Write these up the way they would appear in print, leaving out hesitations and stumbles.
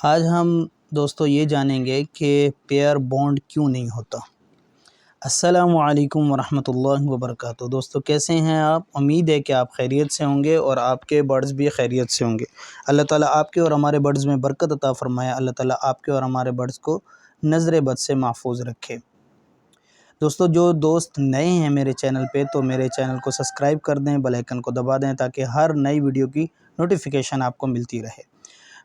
آج ہم دوستو یہ جانیں گے کہ پیئر بانڈ کیوں نہیں ہوتا۔ السلام علیکم ورحمۃ اللہ وبرکاتہ۔ دوستو کیسے ہیں آپ؟ امید ہے کہ آپ خیریت سے ہوں گے اور آپ کے برڈز بھی خیریت سے ہوں گے۔ اللہ تعالیٰ آپ کے اور ہمارے برڈز میں برکت عطا فرمائے۔ اللہ تعالیٰ آپ کے اور ہمارے برڈز کو نظر بد سے محفوظ رکھے۔ دوستو جو دوست نئے ہیں میرے چینل پہ تو میرے چینل کو سبسکرائب کر دیں، بیل آئیکن کو دبا دیں تاکہ ہر نئی ویڈیو کی نوٹیفیکیشن آپ کو ملتی رہے۔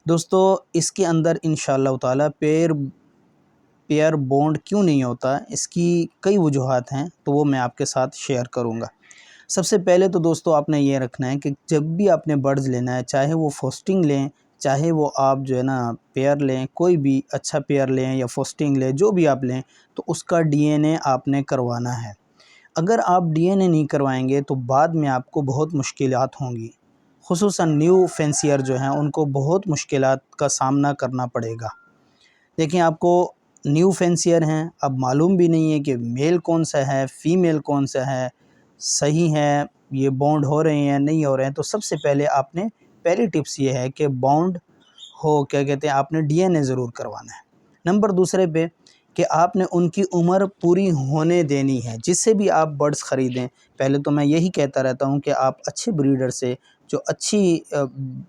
دوستو اس کے اندر انشاءاللہ تعالیٰ پیئر بانڈ کیوں نہیں ہوتا، اس کی کئی وجوہات ہیں تو وہ میں آپ کے ساتھ شیئر کروں گا۔ سب سے پہلے تو دوستو آپ نے یہ رکھنا ہے کہ جب بھی آپ نے برڈز لینا ہے، چاہے وہ فوسٹنگ لیں، چاہے وہ آپ پیئر لیں، کوئی بھی اچھا پیئر لیں یا فوسٹنگ لیں، جو بھی آپ لیں تو اس کا ڈی این اے آپ نے کروانا ہے۔ اگر آپ ڈی این اے نہیں کروائیں گے تو بعد میں آپ کو بہت مشکلات ہوں گی، خصوصاً نیو فینسیئر جو ہیں ان کو بہت مشکلات کا سامنا کرنا پڑے گا۔ دیکھیں آپ کو نیو فینسیئر ہیں، اب معلوم بھی نہیں ہے کہ میل کون سا ہے، فیمیل کون سا ہے، صحیح ہے، یہ بانڈ ہو رہے ہیں نہیں ہو رہے ہیں۔ تو سب سے پہلے پہلی ٹپس یہ ہے کہ بانڈ ہو، کیا کہتے ہیں، آپ نے ڈی این اے ضرور کروانا ہے۔ نمبر دوسرے پہ کہ آپ نے ان کی عمر پوری ہونے دینی ہے۔ جس سے بھی آپ برڈز خریدیں، پہلے تو میں یہی کہتا رہتا ہوں کہ آپ اچھے بریڈر سے، جو اچھی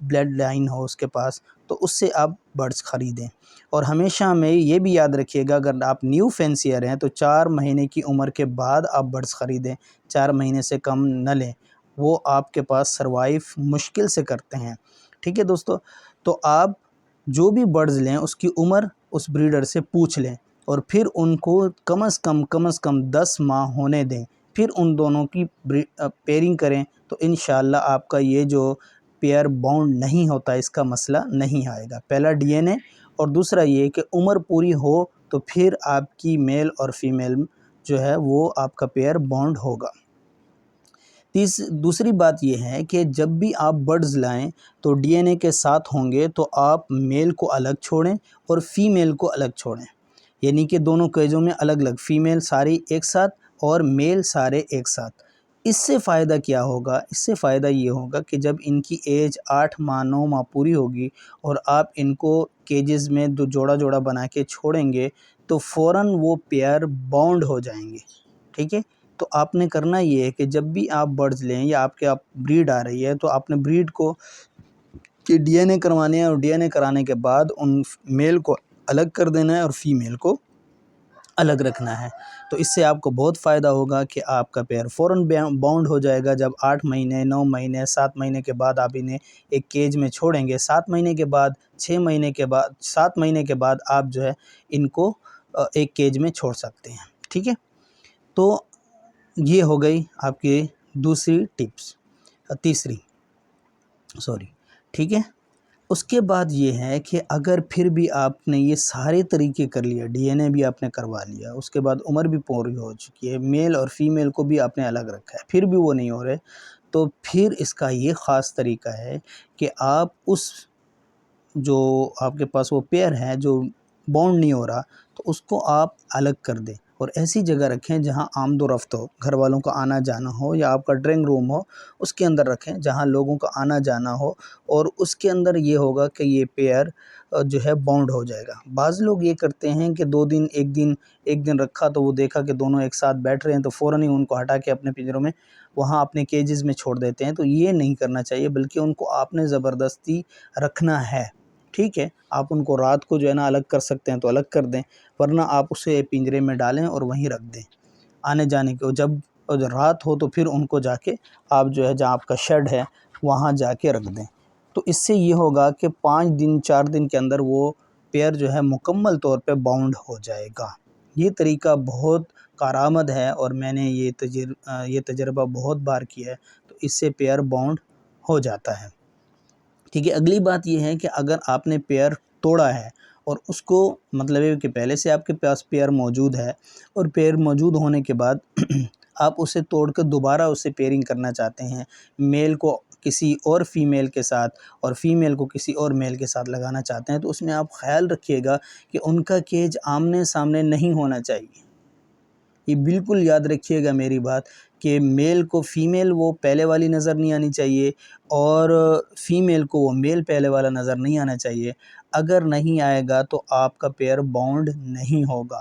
بلڈ لائن ہو اس کے پاس، تو اس سے آپ برڈز خریدیں۔ اور ہمیشہ میں یہ بھی یاد رکھیے گا، اگر آپ نیو فینسیئر ہیں تو 4 مہینے کی عمر کے بعد آپ برڈز خریدیں، 4 مہینے سے کم نہ لیں، وہ آپ کے پاس سروائیو مشکل سے کرتے ہیں۔ ٹھیک ہے دوستو، تو آپ جو بھی برڈز لیں اس کی عمر اس بریڈر سے پوچھ لیں اور پھر ان کو کم از کم 10 ماہ ہونے دیں، پھر ان دونوں کی پیئرنگ کریں تو انشاءاللہ آپ کا یہ جو پیئر بانڈ نہیں ہوتا اس کا مسئلہ نہیں آئے گا۔ پہلا ڈی این اے، اور دوسرا یہ کہ عمر پوری ہو تو پھر آپ کی میل اور فیمیل جو ہے وہ آپ کا پیئر بانڈ ہوگا۔ دوسری بات یہ ہے کہ جب بھی آپ برڈز لائیں تو ڈی این اے کے ساتھ ہوں گے تو آپ میل کو الگ چھوڑیں اور فیمیل کو الگ چھوڑیں، یعنی کہ دونوں کیجوں میں الگ الگ، فیمیل ساری ایک ساتھ اور میل سارے ایک ساتھ۔ اس سے فائدہ کیا ہوگا؟ اس سے فائدہ یہ ہوگا کہ جب ان کی ایج 8 ماہ 9 ماہ پوری ہوگی اور آپ ان کو کیجز میں جوڑا جوڑا بنا کے چھوڑیں گے تو فوراً وہ پیئر بانڈ ہو جائیں گے۔ ٹھیک ہے، تو آپ نے کرنا یہ ہے کہ جب بھی آپ برڈز لیں یا آپ کے بریڈ آ رہی ہے تو آپ نے بریڈ کو ڈی این اے کروانے ہیں، اور ڈی این اے کرانے کے بعد ان میل کو الگ کر دینا ہے اور فیمیل کو الگ رکھنا ہے۔ تو اس سے آپ کو بہت فائدہ ہوگا کہ آپ کا پیئر فوراً بانڈ ہو جائے گا۔ جب 8 مہینے 9 مہینے 7 مہینے کے بعد آپ انہیں ایک کیج میں چھوڑیں گے، 7 مہینے کے بعد 6 مہینے کے بعد 7 مہینے کے بعد آپ جو ہے ان کو ایک کیج میں چھوڑ سکتے ہیں۔ ٹھیک ہے، تو یہ ہو گئی آپ کی تیسری ٹھیک ہے۔ اس کے بعد یہ ہے کہ اگر پھر بھی آپ نے یہ سارے طریقے کر لیا، ڈی این اے بھی آپ نے کروا لیا، اس کے بعد عمر بھی پوری ہو چکی ہے، میل اور فیمیل کو بھی آپ نے الگ رکھا ہے، پھر بھی وہ نہیں ہو رہے، تو پھر اس کا یہ خاص طریقہ ہے کہ آپ جو آپ کے پاس وہ پیئر ہے جو بانڈ نہیں ہو رہا تو اس کو آپ الگ کر دیں اور ایسی جگہ رکھیں جہاں آمد و رفت ہو، گھر والوں کا آنا جانا ہو، یا آپ کا ڈرائنگ روم ہو اس کے اندر رکھیں جہاں لوگوں کا آنا جانا ہو، اور اس کے اندر یہ ہوگا کہ یہ پیئر جو ہے بانڈ ہو جائے گا۔ بعض لوگ یہ کرتے ہیں کہ 2 دن ایک دن رکھا تو وہ دیکھا کہ دونوں ایک ساتھ بیٹھ رہے ہیں تو فوراً ہی ان کو ہٹا کے اپنے پنجروں میں وہاں اپنے کیجز میں چھوڑ دیتے ہیں، تو یہ نہیں کرنا چاہیے، بلکہ ان کو آپ نے زبردستی رکھنا ہے۔ ٹھیک ہے، آپ ان کو رات کو جو ہے نا الگ کر سکتے ہیں تو الگ کر دیں، ورنہ آپ اسے پنجرے میں ڈالیں اور وہیں رکھ دیں۔ آنے جانے کے جب رات ہو تو پھر ان کو جا کے آپ جو ہے جہاں آپ کا شیڈ ہے وہاں جا کے رکھ دیں۔ تو اس سے یہ ہوگا کہ 5 دن 4 دن کے اندر وہ پیئر جو ہے مکمل طور پہ باؤنڈ ہو جائے گا۔ یہ طریقہ بہت کارآمد ہے اور میں نے یہ تجربہ بہت بار کیا ہے، تو اس سے پیئر باؤنڈ ہو جاتا ہے۔ ٹھیک ہے، اگلی بات یہ ہے کہ اگر آپ نے پیئر توڑا ہے اور اس کو مطلب ہے کہ پہلے سے آپ کے پاس پیئر موجود ہے اور پیئر موجود ہونے کے بعد آپ اسے توڑ کر دوبارہ اسے پیئرنگ کرنا چاہتے ہیں، میل کو کسی اور فیمیل کے ساتھ اور فیمیل کو کسی اور میل کے ساتھ لگانا چاہتے ہیں، تو اس میں آپ خیال رکھیے گا کہ ان کا کیج آمنے سامنے نہیں ہونا چاہیے۔ یہ بالکل یاد رکھیے گا میری بات کہ میل کو فیمیل وہ پہلے والی نظر نہیں آنی چاہیے اور فیمیل کو وہ میل پہلے والا نظر نہیں آنا چاہیے۔ اگر نہیں آئے گا تو آپ کا پیئر بانڈ نہیں ہوگا۔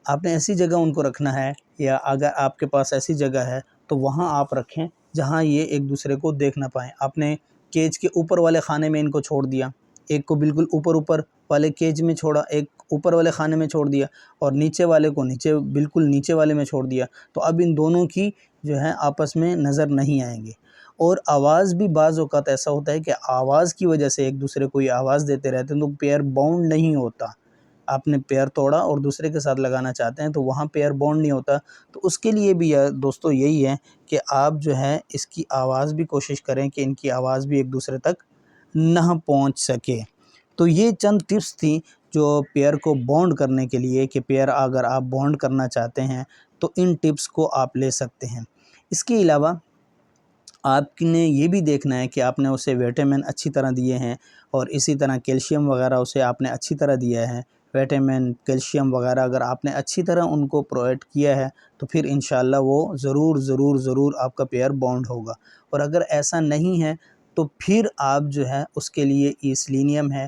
آپ نے ایسی جگہ ان کو رکھنا ہے، یا اگر آپ کے پاس ایسی جگہ ہے تو وہاں آپ رکھیں جہاں یہ ایک دوسرے کو دیکھ نہ پائیں۔ آپ نے کیج کے اوپر والے خانے میں ان کو چھوڑ دیا، ایک کو بالکل اوپر والے کیج میں چھوڑا، ایک اوپر والے خانے میں چھوڑ دیا، اور نیچے والے کو بالکل نیچے والے میں چھوڑ دیا، تو اب ان دونوں کی جو ہے آپس میں نظر نہیں آئیں گے۔ اور آواز بھی بعض اوقات ایسا ہوتا ہے کہ آواز کی وجہ سے ایک دوسرے کو یہ آواز دیتے رہتے ہیں تو پیئر بانڈ نہیں ہوتا۔ آپ نے پیئر توڑا اور دوسرے کے ساتھ لگانا چاہتے ہیں تو وہاں پیئر بانڈ نہیں ہوتا۔ تو اس کے لیے بھی دوستو یہی ہے کہ آپ جو ہے اس کی آواز بھی کوشش کریں کہ ان کی آواز بھی ایک دوسرے تک نہ پہنچ سکے۔ تو یہ چند ٹپس تھیں جو پیئر کو بانڈ کرنے کے لیے، کہ پیئر اگر آپ بانڈ کرنا چاہتے ہیں تو ان ٹپس کو آپ لے سکتے ہیں۔ اس کے علاوہ آپ نے یہ بھی دیکھنا ہے کہ آپ نے اسے وٹامن اچھی طرح دیے ہیں، اور اسی طرح کیلشیم وغیرہ اسے آپ نے اچھی طرح دیا ہے۔ وٹامن، کیلشیم وغیرہ اگر آپ نے اچھی طرح ان کو پرووائڈ کیا ہے تو پھر انشاءاللہ وہ ضرور آپ کا پیئر بانڈ ہوگا۔ اور اگر ایسا نہیں ہے تو پھر آپ جو ہے اس کے لیے ایسلینیم ہے،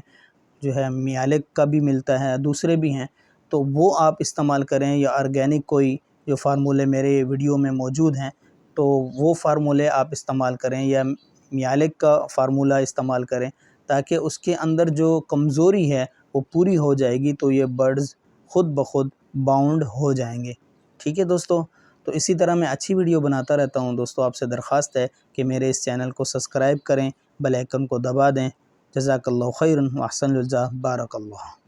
جو ہے میالک کا بھی ملتا ہے، دوسرے بھی ہیں، تو وہ آپ استعمال کریں، یا آرگینک کوئی جو فارمولے میرے ویڈیو میں موجود ہیں تو وہ فارمولے آپ استعمال کریں، یا میالک کا فارمولہ استعمال کریں، تاکہ اس کے اندر جو کمزوری ہے وہ پوری ہو جائے گی، تو یہ برڈز خود بخود باؤنڈ ہو جائیں گے۔ ٹھیک ہے دوستو، تو اسی طرح میں اچھی ویڈیو بناتا رہتا ہوں۔ دوستو آپ سے درخواست ہے کہ میرے اس چینل کو سبسکرائب کریں، بیل آئیکن کو دبا دیں۔ جزاک اللہ خیرا و احسن الجزاء، بارک اللہ۔